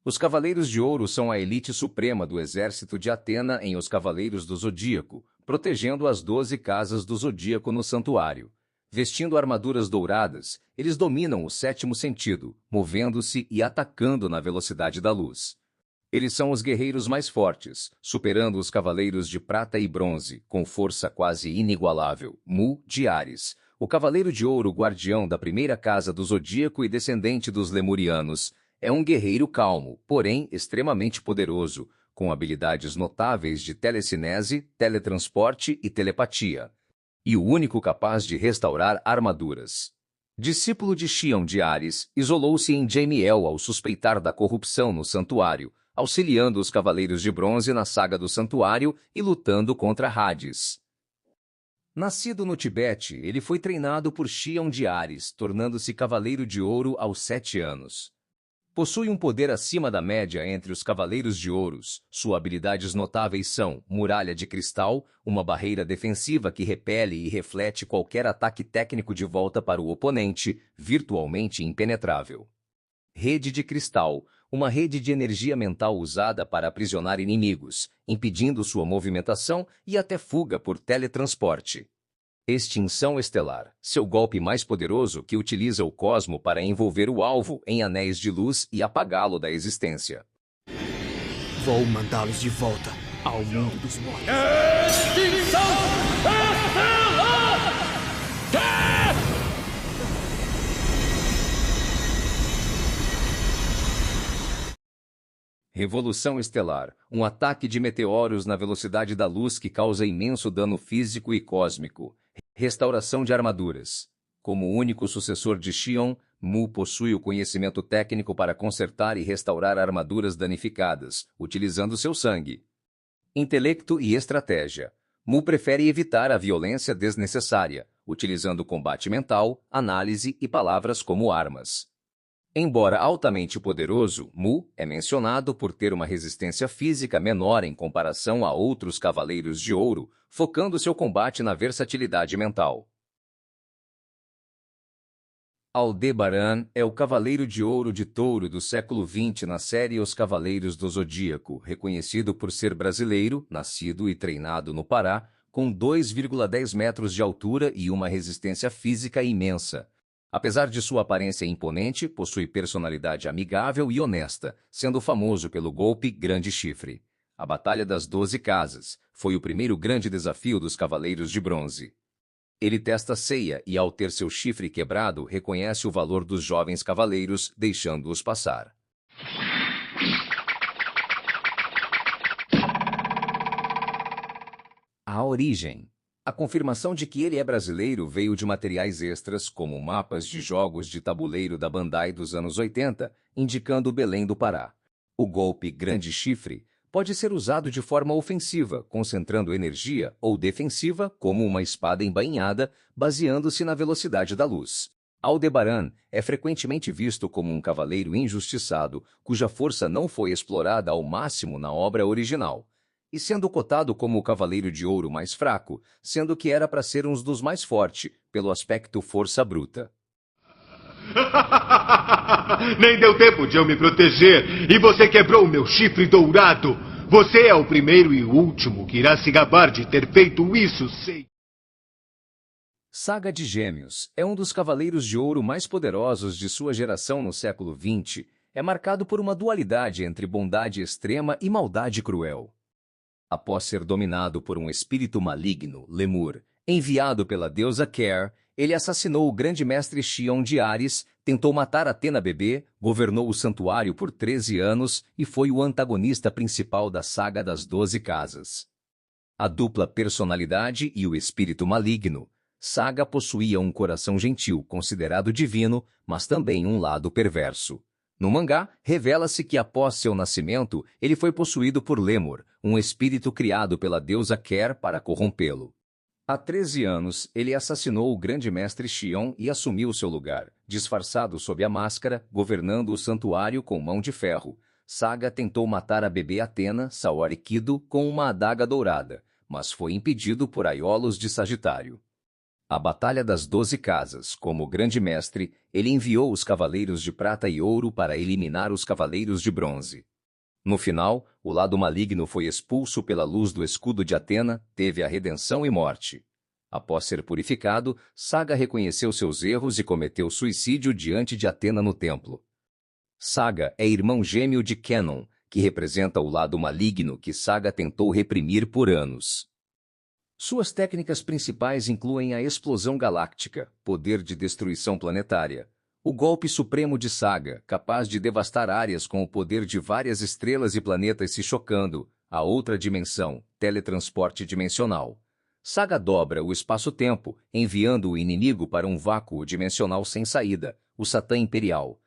Os Cavaleiros de Ouro são a elite suprema do exército de Atena em Os Cavaleiros do Zodíaco, protegendo as 12 casas do Zodíaco no santuário. Vestindo armaduras douradas, eles dominam o sétimo sentido, movendo-se e atacando na velocidade da luz. Eles são os guerreiros mais fortes, superando os Cavaleiros de Prata e Bronze, com força quase inigualável. Mu de Ares, o Cavaleiro de Ouro guardião da primeira casa do Zodíaco e descendente dos Lemurianos, é um guerreiro calmo, porém extremamente poderoso, com habilidades notáveis de telecinese, teletransporte e telepatia. E o único capaz de restaurar armaduras. Discípulo de Xion de Ares, isolou-se em Jamiel ao suspeitar da corrupção no santuário, auxiliando os Cavaleiros de Bronze na saga do santuário e lutando contra Hades. Nascido no Tibete, ele foi treinado por Xion de Ares, tornando-se Cavaleiro de Ouro aos 7 anos. Possui um poder acima da média entre os Cavaleiros de Ouros. Suas habilidades notáveis são Muralha de Cristal, uma barreira defensiva que repele e reflete qualquer ataque técnico de volta para o oponente, virtualmente impenetrável. Rede de Cristal, uma rede de energia mental usada para aprisionar inimigos, impedindo sua movimentação e até fuga por teletransporte. Extinção Estelar, seu golpe mais poderoso que utiliza o cosmo para envolver o alvo em anéis de luz e apagá-lo da existência. Vou mandá-los de volta ao mundo dos mortos. Extinção Estelar! Revolução Estelar, um ataque de meteoros na velocidade da luz que causa imenso dano físico e cósmico. Restauração de armaduras. Como único sucessor de Xion, Mu possui o conhecimento técnico para consertar e restaurar armaduras danificadas, utilizando seu sangue. Intelecto e estratégia. Mu prefere evitar a violência desnecessária, utilizando combate mental, análise e palavras como armas. Embora altamente poderoso, Mu é mencionado por ter uma resistência física menor em comparação a outros Cavaleiros de Ouro, focando seu combate na versatilidade mental. Aldebaran é o Cavaleiro de Ouro de Touro do século XX na série Os Cavaleiros do Zodíaco, reconhecido por ser brasileiro, nascido e treinado no Pará, com 2,10 metros de altura e uma resistência física imensa. Apesar de sua aparência imponente, possui personalidade amigável e honesta, sendo famoso pelo golpe Grande Chifre. A Batalha das 12 Casas foi o primeiro grande desafio dos Cavaleiros de Bronze. Ele testa Seiya e, ao ter seu chifre quebrado, reconhece o valor dos jovens cavaleiros, deixando-os passar. A origem. A confirmação de que ele é brasileiro veio de materiais extras, como mapas de jogos de tabuleiro da Bandai dos anos 80, indicando Belém do Pará. O golpe Grande Chifre pode ser usado de forma ofensiva, concentrando energia, ou defensiva, como uma espada embainhada, baseando-se na velocidade da luz. Aldebaran é frequentemente visto como um cavaleiro injustiçado, cuja força não foi explorada ao máximo na obra original, e sendo cotado como o Cavaleiro de Ouro mais fraco, sendo que era para ser um dos mais fortes, pelo aspecto força bruta. Nem deu tempo de eu me proteger, e você quebrou o meu chifre dourado. Você é o primeiro e último que irá se gabar de ter feito isso, sei. Saga de Gêmeos é um dos Cavaleiros de Ouro mais poderosos de sua geração no século XX. É marcado por uma dualidade entre bondade extrema e maldade cruel. Após ser dominado por um espírito maligno, Lemur, enviado pela deusa Care, ele assassinou o grande mestre Xion de Ares, tentou matar Atena bebê, governou o santuário por 13 anos e foi o antagonista principal da saga das 12 Casas. A dupla personalidade e o espírito maligno. Saga possuía um coração gentil, considerado divino, mas também um lado perverso. No mangá, revela-se que após seu nascimento, ele foi possuído por Lemur, um espírito criado pela deusa Care para corrompê-lo. Há 13 anos, ele assassinou o grande mestre Xion e assumiu seu lugar, disfarçado sob a máscara, governando o santuário com mão de ferro. Saga tentou matar a bebê Atena, Saori Kido, com uma adaga dourada, mas foi impedido por Aiolos de Sagitário. A Batalha das 12 Casas, como grande mestre, ele enviou os Cavaleiros de Prata e Ouro para eliminar os Cavaleiros de Bronze. No final, o lado maligno foi expulso pela luz do escudo de Atena, teve a redenção e morte. Após ser purificado, Saga reconheceu seus erros e cometeu suicídio diante de Atena no templo. Saga é irmão gêmeo de Kenon, que representa o lado maligno que Saga tentou reprimir por anos. Suas técnicas principais incluem a explosão galáctica, poder de destruição planetária, o golpe supremo de Saga, capaz de devastar áreas com o poder de várias estrelas e planetas se chocando, a outra dimensão, teletransporte dimensional. Saga dobra o espaço-tempo, enviando o inimigo para um vácuo dimensional sem saída, o Satã Imperial.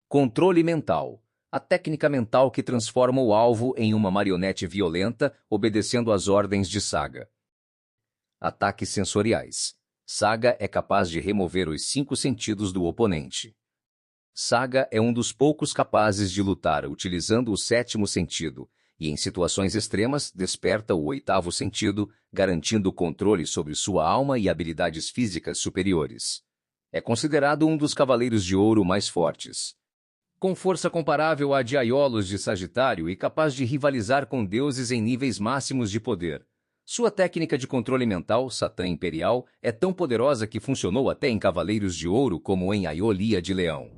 Controle mental. A técnica mental que transforma o alvo em uma marionete violenta, obedecendo às ordens de Saga. Ataques sensoriais. Saga é capaz de remover os 5 sentidos do oponente. Saga é um dos poucos capazes de lutar utilizando o 7º sentido, e em situações extremas desperta o 8º sentido, garantindo controle sobre sua alma e habilidades físicas superiores. É considerado um dos Cavaleiros de Ouro mais fortes. Com força comparável à de Aiolos de Sagitário e capaz de rivalizar com deuses em níveis máximos de poder. Sua técnica de controle mental, Satã Imperial, é tão poderosa que funcionou até em Cavaleiros de Ouro como em Aiolia de Leão.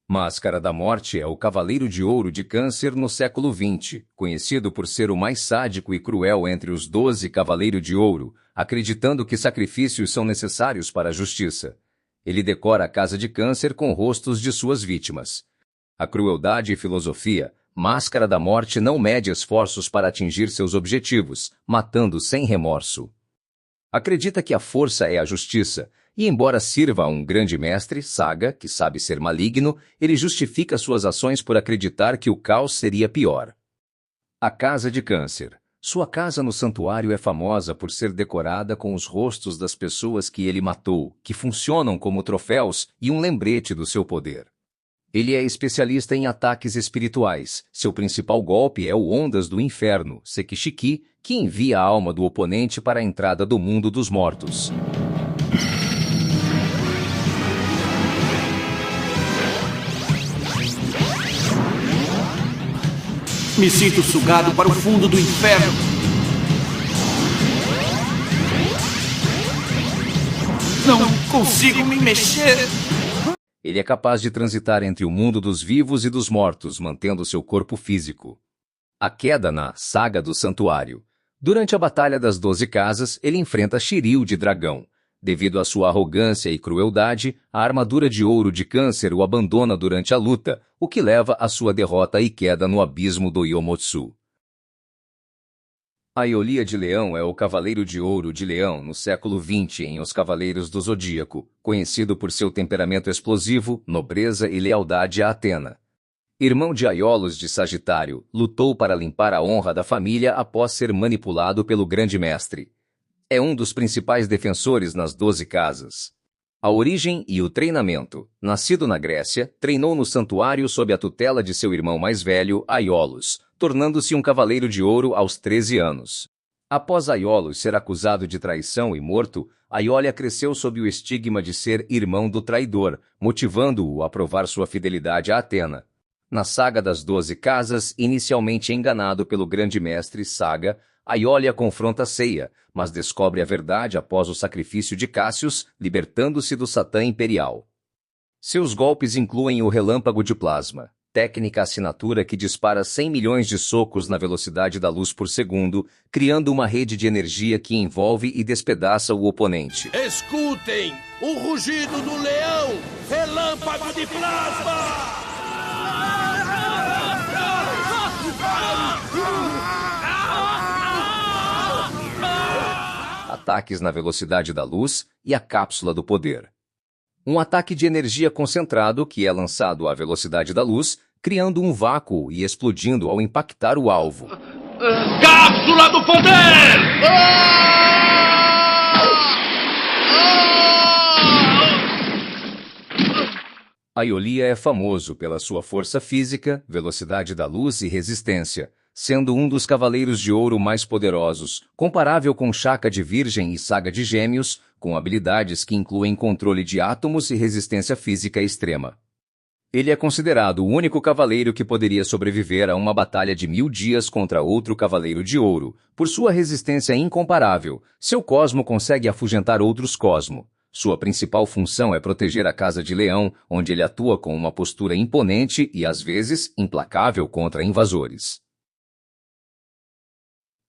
Máscara da Morte é o Cavaleiro de Ouro de Câncer no século XX, conhecido por ser o mais sádico e cruel entre os 12 Cavaleiros de Ouro, acreditando que sacrifícios são necessários para a justiça. Ele decora a casa de Câncer com rostos de suas vítimas. A crueldade e filosofia, Máscara da Morte não mede esforços para atingir seus objetivos, matando sem remorso. Acredita que a força é a justiça, e embora sirva a um grande mestre, Saga, que sabe ser maligno, ele justifica suas ações por acreditar que o caos seria pior. A Casa de Câncer. Sua casa no santuário é famosa por ser decorada com os rostos das pessoas que ele matou, que funcionam como troféus e um lembrete do seu poder. Ele é especialista em ataques espirituais. Seu principal golpe é o Ondas do Inferno, Sekishiki, que envia a alma do oponente para a entrada do mundo dos mortos. Me sinto sugado para o fundo do inferno. Não consigo me mexer. Ele é capaz de transitar entre o mundo dos vivos e dos mortos, mantendo seu corpo físico. A queda na Saga do Santuário. Durante a Batalha das 12 Casas, ele enfrenta Shiryu de Dragão. Devido à sua arrogância e crueldade, a armadura de ouro de Câncer o abandona durante a luta, o que leva à sua derrota e queda no abismo do Yomotsu. Aiolia de Leão é o Cavaleiro de Ouro de Leão no século XX em Os Cavaleiros do Zodíaco, conhecido por seu temperamento explosivo, nobreza e lealdade a Atena. Irmão de Aiolos de Sagitário, lutou para limpar a honra da família após ser manipulado pelo Grande Mestre. É um dos principais defensores nas 12 casas. A origem e o treinamento. Nascido na Grécia, treinou no santuário sob a tutela de seu irmão mais velho, Aiolos, tornando-se um cavaleiro de ouro aos 13 anos. Após Aiolos ser acusado de traição e morto, Aiolia cresceu sob o estigma de ser irmão do traidor, motivando-o a provar sua fidelidade a Atena. Na Saga das 12 Casas, inicialmente enganado pelo grande mestre Saga, Aiolia confronta Seiya, mas descobre a verdade após o sacrifício de Cassius, libertando-se do Satã Imperial. Seus golpes incluem o Relâmpago de Plasma, técnica assinatura que dispara 100 milhões de socos na velocidade da luz por segundo, criando uma rede de energia que envolve e despedaça o oponente. Escutem o rugido do leão! Relâmpago de Plasma! Ataques na velocidade da luz e a cápsula do poder. Um ataque de energia concentrado que é lançado à velocidade da luz, criando um vácuo e explodindo ao impactar o alvo. Cápsula do poder! Aiolia é famoso pela sua força física, velocidade da luz e resistência, sendo um dos Cavaleiros de Ouro mais poderosos, comparável com Shaka de Virgem e Saga de Gêmeos, com habilidades que incluem controle de átomos e resistência física extrema. Ele é considerado o único cavaleiro que poderia sobreviver a uma batalha de 1000 dias contra outro Cavaleiro de Ouro. Por sua resistência incomparável, seu cosmo consegue afugentar outros cosmo. Sua principal função é proteger a Casa de Leão, onde ele atua com uma postura imponente e, às vezes, implacável contra invasores.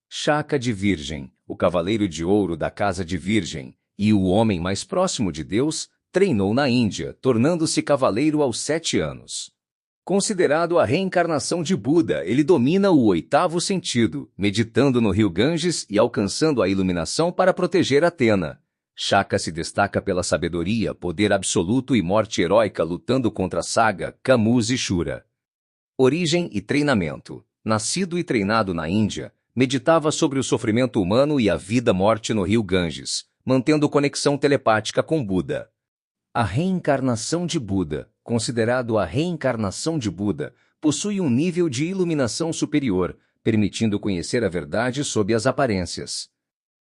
Shaka de Virgem, o Cavaleiro de Ouro da Casa de Virgem, e o homem mais próximo de Deus, treinou na Índia, tornando-se cavaleiro aos 7 anos. Considerado a reencarnação de Buda, ele domina o 8º sentido, meditando no rio Ganges e alcançando a iluminação para proteger Atena. Shaka se destaca pela sabedoria, poder absoluto e morte heróica lutando contra Saga, Camus e Shura. Origem e treinamento. Nascido e treinado na Índia, meditava sobre o sofrimento humano e a vida-morte no rio Ganges, mantendo conexão telepática com Buda. A reencarnação de Buda, considerado a reencarnação de Buda, possui um nível de iluminação superior, permitindo conhecer a verdade sob as aparências.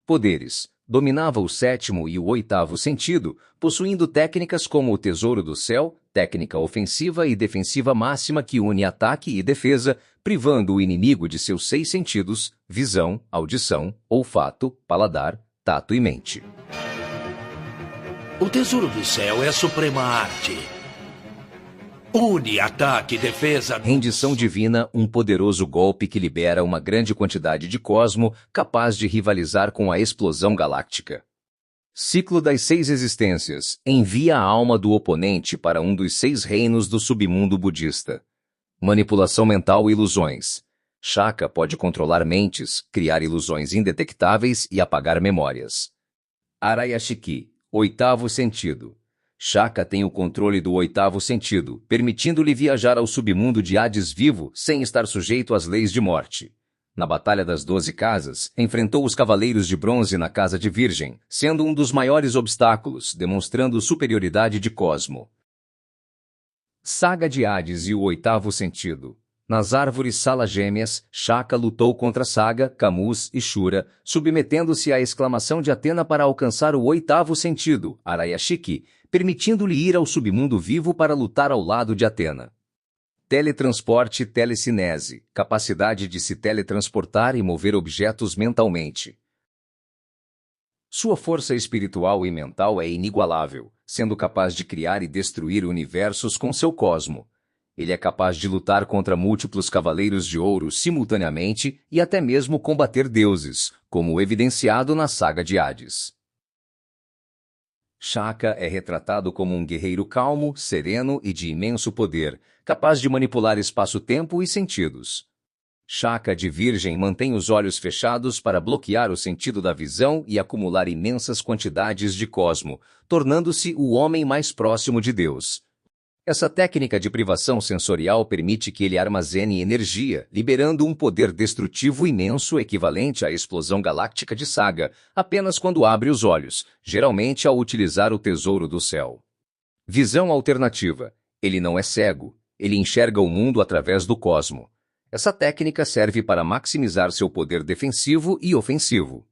Poderes. Dominava o 7º e o 8º sentido, possuindo técnicas como o Tesouro do Céu, técnica ofensiva e defensiva máxima que une ataque e defesa, privando o inimigo de seus 6 sentidos, visão, audição, olfato, paladar, tato e mente. O Tesouro do Céu é a suprema arte. Une ataque e defesa. Rendição divina, um poderoso golpe que libera uma grande quantidade de cosmo, capaz de rivalizar com a explosão galáctica. Ciclo das 6 existências. Envia a alma do oponente para um dos 6 reinos do submundo budista. Manipulação mental e ilusões. Shaka pode controlar mentes, criar ilusões indetectáveis e apagar memórias. Arayashiki, 8º sentido. Shaka tem o controle do 8º sentido, permitindo-lhe viajar ao submundo de Hades vivo sem estar sujeito às leis de morte. Na Batalha das 12 Casas, enfrentou os Cavaleiros de Bronze na Casa de Virgem, sendo um dos maiores obstáculos, demonstrando superioridade de cosmo. Saga de Hades e o 8º sentido. Nas árvores Sala Gêmeas, Shaka lutou contra Saga, Camus e Shura, submetendo-se à exclamação de Atena para alcançar o 8º sentido, Arayashiki, permitindo-lhe ir ao submundo vivo para lutar ao lado de Atena. Teletransporte e telecinese, capacidade de se teletransportar e mover objetos mentalmente. Sua força espiritual e mental é inigualável, sendo capaz de criar e destruir universos com seu cosmo. Ele é capaz de lutar contra múltiplos Cavaleiros de Ouro simultaneamente e até mesmo combater deuses, como evidenciado na Saga de Hades. Shaka é retratado como um guerreiro calmo, sereno e de imenso poder, capaz de manipular espaço-tempo e sentidos. Shaka de Virgem mantém os olhos fechados para bloquear o sentido da visão e acumular imensas quantidades de cosmo, tornando-se o homem mais próximo de Deus. Essa técnica de privação sensorial permite que ele armazene energia, liberando um poder destrutivo imenso equivalente à explosão galáctica de Saga, apenas quando abre os olhos, geralmente ao utilizar o Tesouro do Céu. Visão alternativa. Ele não é cego, ele enxerga o mundo através do cosmo. Essa técnica serve para maximizar seu poder defensivo e ofensivo.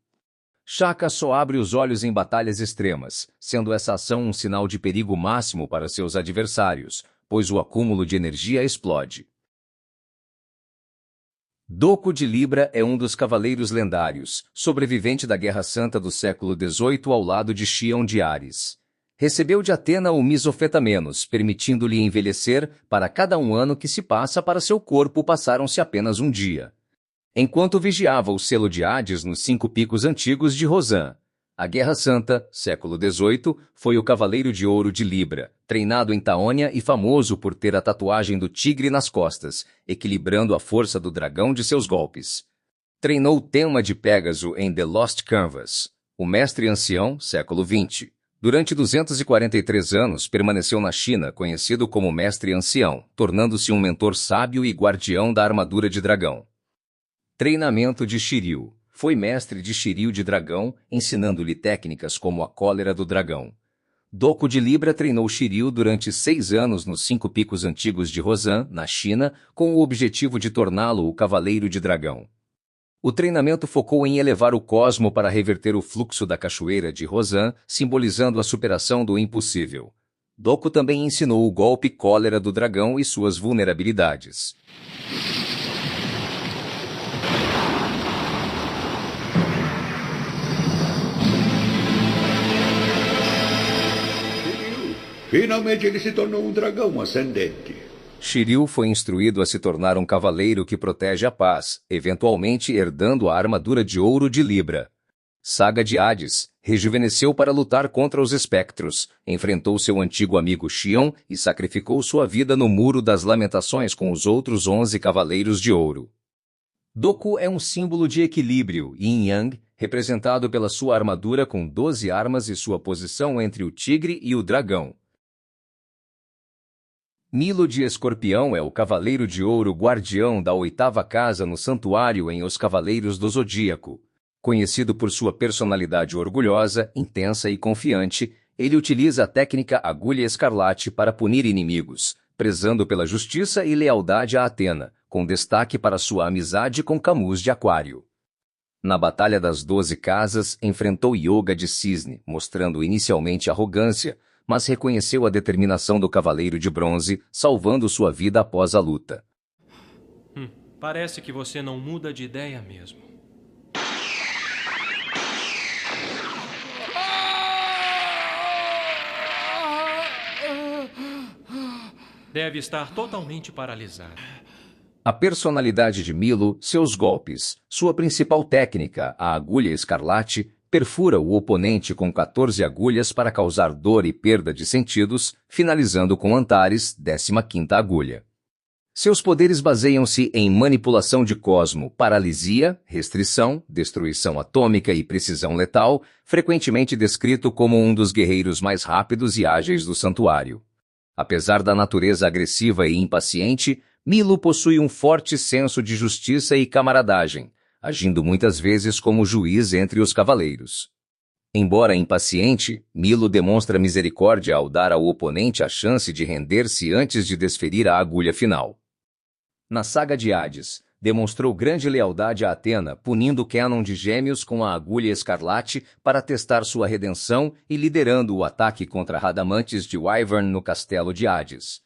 Shaka só abre os olhos em batalhas extremas, sendo essa ação um sinal de perigo máximo para seus adversários, pois o acúmulo de energia explode. Doku de Libra é um dos cavaleiros lendários, sobrevivente da Guerra Santa do século XVIII ao lado de Xion de Ares. Recebeu de Atena o Misofetamenos, permitindo-lhe envelhecer. Para cada um ano que se passa para seu corpo passaram-se apenas um dia. Enquanto vigiava o selo de Hades nos 5 picos antigos de Rosan. A Guerra Santa, século XVIII, foi o Cavaleiro de Ouro de Libra, treinado em Taônia e famoso por ter a tatuagem do tigre nas costas, equilibrando a força do dragão de seus golpes. Treinou Tenma de Pégaso em The Lost Canvas. O Mestre Ancião, século XX. Durante 243 anos permaneceu na China, conhecido como Mestre Ancião, tornando-se um mentor sábio e guardião da armadura de dragão. Treinamento de Shiryu. Foi mestre de Shiryu de dragão, ensinando-lhe técnicas como a cólera do dragão. Doku de Libra treinou Shiryu durante 6 anos nos 5 picos antigos de Rozan, na China, com o objetivo de torná-lo o Cavaleiro de Dragão. O treinamento focou em elevar o cosmo para reverter o fluxo da cachoeira de Rozan, simbolizando a superação do impossível. Doku também ensinou o golpe Cólera do Dragão e suas vulnerabilidades. Finalmente ele se tornou um dragão ascendente. Shiryu foi instruído a se tornar um cavaleiro que protege a paz, eventualmente herdando a armadura de ouro de Libra. Saga de Hades rejuvenesceu para lutar contra os espectros, enfrentou seu antigo amigo Xion e sacrificou sua vida no Muro das Lamentações com os outros 11 Cavaleiros de Ouro. Doku é um símbolo de equilíbrio yin-yang, representado pela sua armadura com 12 armas e sua posição entre o tigre e o dragão. Milo de Escorpião é o Cavaleiro de Ouro guardião da 8ª casa no santuário em Os Cavaleiros do Zodíaco. Conhecido por sua personalidade orgulhosa, intensa e confiante, ele utiliza a técnica Agulha Escarlate para punir inimigos, prezando pela justiça e lealdade a Atena, com destaque para sua amizade com Camus de Aquário. Na Batalha das 12 Casas, enfrentou Yoga de Cisne, mostrando inicialmente arrogância, mas reconheceu a determinação do Cavaleiro de Bronze, salvando sua vida após a luta. Parece que você não muda de ideia mesmo. Deve estar totalmente paralisado. A personalidade de Milo, seus golpes, sua principal técnica, a Agulha Escarlate, perfura o oponente com 14 agulhas para causar dor e perda de sentidos, finalizando com Antares, 15ª agulha. Seus poderes baseiam-se em manipulação de cosmo, paralisia, restrição, destruição atômica e precisão letal, frequentemente descrito como um dos guerreiros mais rápidos e ágeis do santuário. Apesar da natureza agressiva e impaciente, Milo possui um forte senso de justiça e camaradagem, agindo muitas vezes como juiz entre os cavaleiros. Embora impaciente, Milo demonstra misericórdia ao dar ao oponente a chance de render-se antes de desferir a agulha final. Na saga de Hades, demonstrou grande lealdade a Atena, punindo Canon de Gêmeos com a Agulha Escarlate para testar sua redenção e liderando o ataque contra Radamantes de Wyvern no castelo de Hades.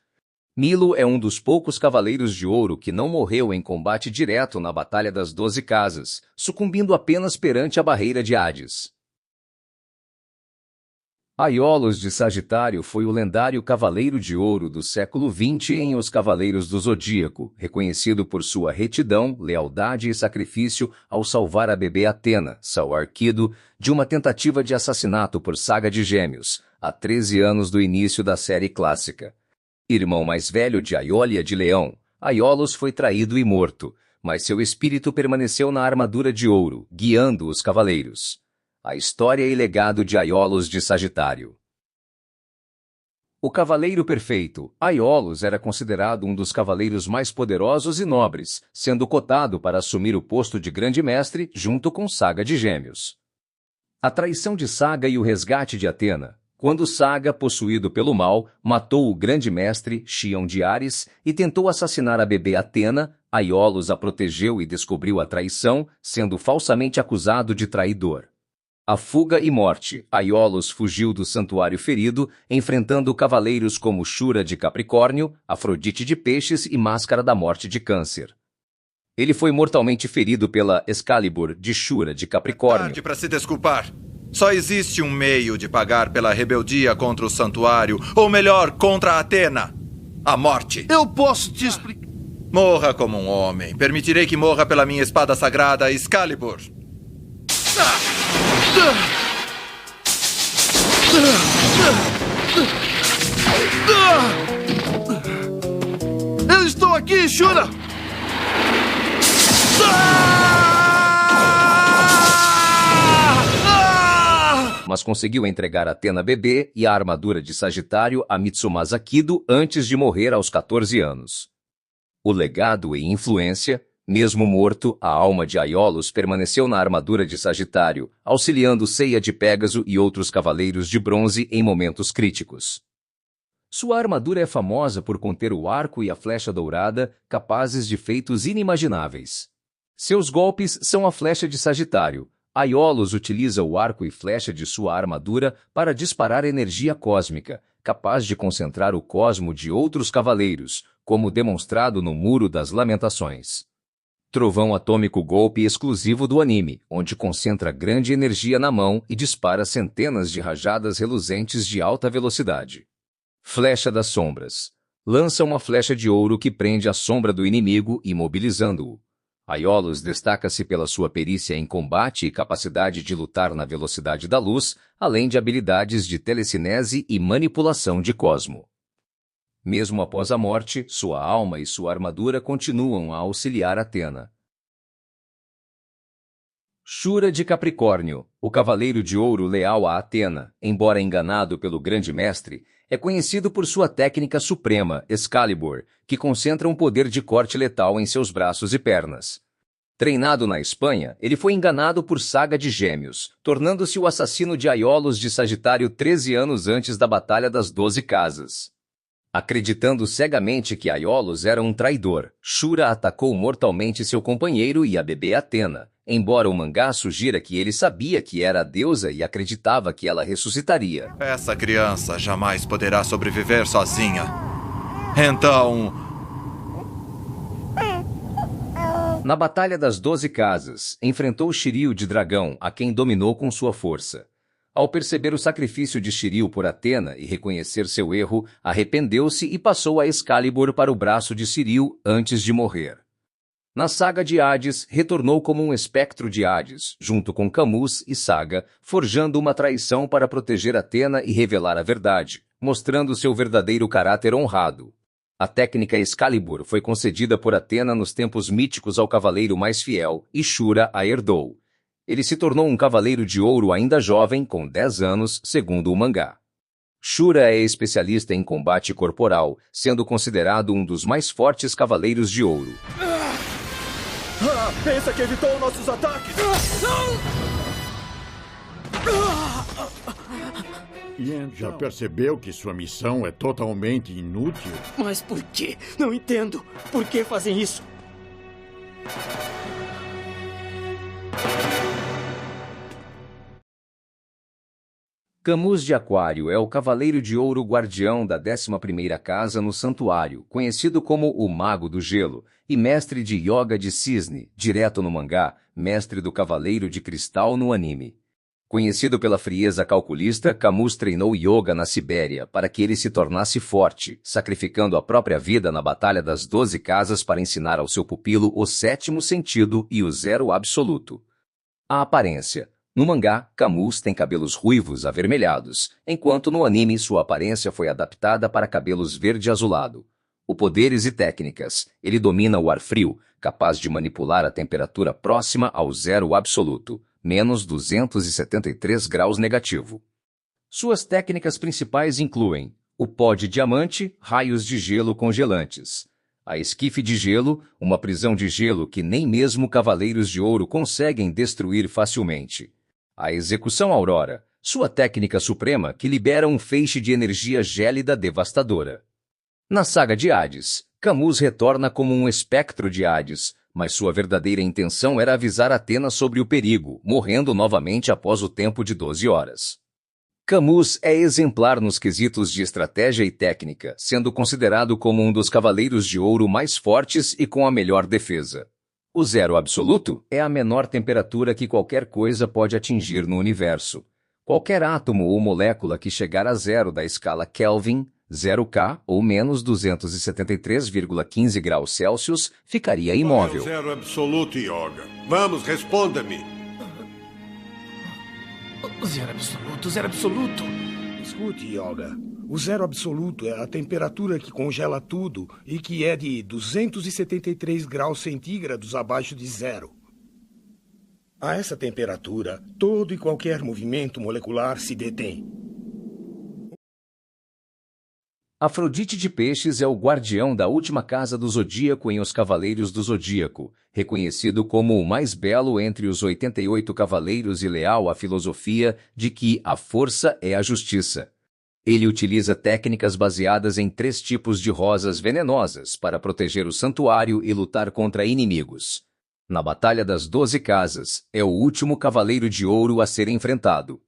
Milo é um dos poucos Cavaleiros de Ouro que não morreu em combate direto na Batalha das 12 Casas, sucumbindo apenas perante a barreira de Hades. Aiolos de Sagitário foi o lendário Cavaleiro de Ouro do século XX em Os Cavaleiros do Zodíaco, reconhecido por sua retidão, lealdade e sacrifício ao salvar a bebê Atena, Sauarquido, de uma tentativa de assassinato por Saga de Gêmeos, há 13 anos do início da série clássica. Irmão mais velho de Aiolia de Leão, Aiolos foi traído e morto, mas seu espírito permaneceu na armadura de ouro, guiando os cavaleiros. A história e legado de Aiolos de Sagitário. O Cavaleiro Perfeito, Aiolos era considerado um dos cavaleiros mais poderosos e nobres, sendo cotado para assumir o posto de Grande Mestre junto com Saga de Gêmeos. A traição de Saga e o resgate de Atena. Quando Saga, possuído pelo mal, matou o Grande Mestre, Xion de Ares, e tentou assassinar a bebê Atena, Aiolos a protegeu e descobriu a traição, sendo falsamente acusado de traidor. A fuga e morte, Aiolos fugiu do santuário ferido, enfrentando cavaleiros como Shura de Capricórnio, Afrodite de Peixes e Máscara da Morte de Câncer. Ele foi mortalmente ferido pela Excalibur de Shura de Capricórnio. Tarde para se desculpar. Só existe um meio de pagar pela rebeldia contra o santuário, ou melhor, contra Atena. A morte. Eu posso te explicar. Morra como um homem. Permitirei que morra pela minha espada sagrada, Excalibur. Eu estou aqui, Shura! Mas conseguiu entregar Atena bebê e a armadura de Sagitário a Mitsumasa Kido antes de morrer aos 14 anos. O legado e influência, Mesmo morto, a alma de Aiolos permaneceu na armadura de Sagitário, auxiliando Ceia de Pégaso e outros cavaleiros de bronze em momentos críticos. Sua armadura é famosa por conter o arco e a flecha dourada, capazes de feitos inimagináveis. Seus golpes são a flecha de Sagitário. Aiolos utiliza o arco e flecha de sua armadura para disparar energia cósmica, capaz de concentrar o cosmo de outros cavaleiros, como demonstrado no Muro das Lamentações. Trovão Atômico, golpe exclusivo do anime, onde concentra grande energia na mão e dispara centenas de rajadas reluzentes de alta velocidade. Flecha das Sombras. Lança uma flecha de ouro que prende a sombra do inimigo, imobilizando-o. Aiolos destaca-se pela sua perícia em combate e capacidade de lutar na velocidade da luz, além de habilidades de telecinese e manipulação de cosmo. Mesmo após a morte, sua alma e sua armadura continuam a auxiliar Atena. Shura de Capricórnio, o cavaleiro de ouro leal a Atena, embora enganado pelo grande mestre, é conhecido por sua técnica suprema, Excalibur, que concentra um poder de corte letal em seus braços e pernas. Treinado na Espanha, ele foi enganado por Saga de Gêmeos, tornando-se o assassino de Aiolos de Sagitário 13 anos antes da Batalha das 12 Casas. Acreditando cegamente que Aiolos era um traidor, Shura atacou mortalmente seu companheiro e a bebê Atena, embora o mangá sugira que ele sabia que era a deusa e acreditava que ela ressuscitaria. Essa criança jamais poderá sobreviver sozinha. Então... Na Batalha das 12 Casas, enfrentou Shiryu de dragão, a quem dominou com sua força. Ao perceber o sacrifício de Shiryu por Atena e reconhecer seu erro, arrependeu-se e passou a Excalibur para o braço de Shiryu antes de morrer. Na saga de Hades, retornou como um espectro de Hades, junto com Camus e Saga, forjando uma traição para proteger Atena e revelar a verdade, mostrando seu verdadeiro caráter honrado. A técnica Excalibur foi concedida por Atena nos tempos míticos ao cavaleiro mais fiel, e Shura a herdou. Ele se tornou um cavaleiro de ouro ainda jovem, com 10 anos, segundo o mangá. Shura é especialista em combate corporal, sendo considerado um dos mais fortes cavaleiros de ouro. Pensa que evitou nossos ataques? Já percebeu que sua missão é totalmente inútil? Mas por quê? Não entendo. Por que fazem isso? Camus de Aquário é o cavaleiro de ouro guardião da 11ª casa no santuário, conhecido como o Mago do Gelo, e mestre de Yoga de Cisne, direto no mangá, mestre do Cavaleiro de Cristal no anime. Conhecido pela frieza calculista, Camus treinou Yoga na Sibéria para que ele se tornasse forte, sacrificando a própria vida na Batalha das 12 Casas para ensinar ao seu pupilo o 7º sentido e o zero absoluto. A aparência. No mangá, Camus tem cabelos ruivos avermelhados, enquanto no anime sua aparência foi adaptada para cabelos verde-azulado. O poderes e técnicas. Ele domina o ar frio, capaz de manipular a temperatura próxima ao zero absoluto, menos 273 graus negativo. Suas técnicas principais incluem o pó de diamante, raios de gelo congelantes. A esquife de gelo, uma prisão de gelo que nem mesmo cavaleiros de ouro conseguem destruir facilmente. A execução aurora, sua técnica suprema que libera um feixe de energia gélida devastadora. Na saga de Hades, Camus retorna como um espectro de Hades, mas sua verdadeira intenção era avisar Atena sobre o perigo, morrendo novamente após o tempo de 12 horas. Camus é exemplar nos quesitos de estratégia e técnica, sendo considerado como um dos cavaleiros de ouro mais fortes e com a melhor defesa. O zero absoluto é a menor temperatura que qualquer coisa pode atingir no universo. Qualquer átomo ou molécula que chegar a zero da escala Kelvin, 0K ou menos 273,15 graus Celsius, ficaria imóvel. Qual é o zero absoluto, Yoga? Vamos, responda-me. Zero absoluto, zero absoluto. Escute, Yoga. O zero absoluto é a temperatura que congela tudo e que é de 273 graus centígrados abaixo de zero. A essa temperatura, todo e qualquer movimento molecular se detém. Afrodite de Peixes é o guardião da última casa do Zodíaco em Os Cavaleiros do Zodíaco, reconhecido como o mais belo entre os 88 cavaleiros e leal à filosofia de que a força é a justiça. Ele utiliza técnicas baseadas em 3 tipos de rosas venenosas para proteger o santuário e lutar contra inimigos. Na Batalha das 12 Casas, é o último Cavaleiro de Ouro a ser enfrentado.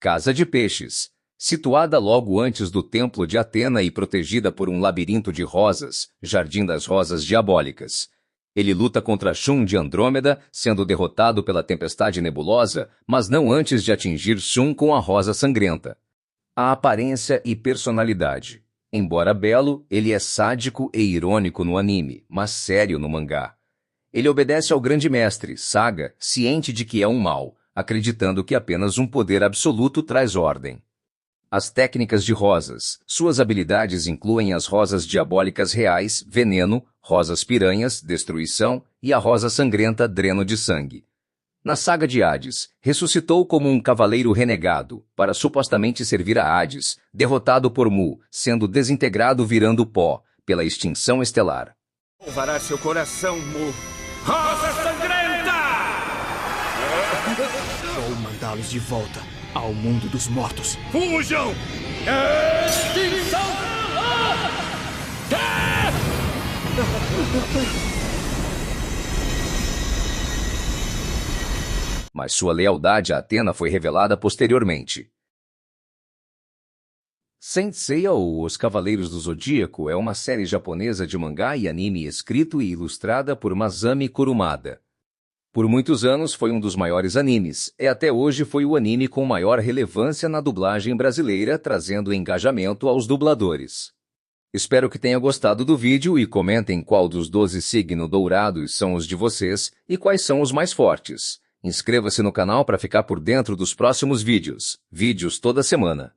Casa de Peixes. Situada logo antes do Templo de Atena e protegida por um labirinto de rosas, Jardim das Rosas Diabólicas. Ele luta contra Shun de Andrômeda, sendo derrotado pela Tempestade Nebulosa, mas não antes de atingir Shun com a Rosa Sangrenta. A aparência e personalidade. Embora belo, ele é sádico e irônico no anime, mas sério no mangá. Ele obedece ao Grande Mestre, Saga, ciente de que é um mal, acreditando que apenas um poder absoluto traz ordem. As técnicas de rosas. Suas habilidades incluem as rosas diabólicas reais, veneno, rosas piranhas, destruição, e a rosa sangrenta, dreno de sangue. Na saga de Hades, ressuscitou como um cavaleiro renegado, para supostamente servir a Hades, derrotado por Mu, sendo desintegrado virando pó, pela extinção estelar. Salvará seu coração, Mu. Rosa sangrenta! Vou mandá-los de volta ao mundo dos mortos. Fujam! Extinção! Mas sua lealdade a Atena foi revelada posteriormente. Saint Seiya ou Os Cavaleiros do Zodíaco é uma série japonesa de mangá e anime escrito e ilustrada por Masami Kurumada. Por muitos anos foi um dos maiores animes, e até hoje foi o anime com maior relevância na dublagem brasileira, trazendo engajamento aos dubladores. Espero que tenha gostado do vídeo e comentem qual dos 12 signos dourados são os de vocês e quais são os mais fortes. Inscreva-se no canal para ficar por dentro dos próximos vídeos. Vídeos toda semana.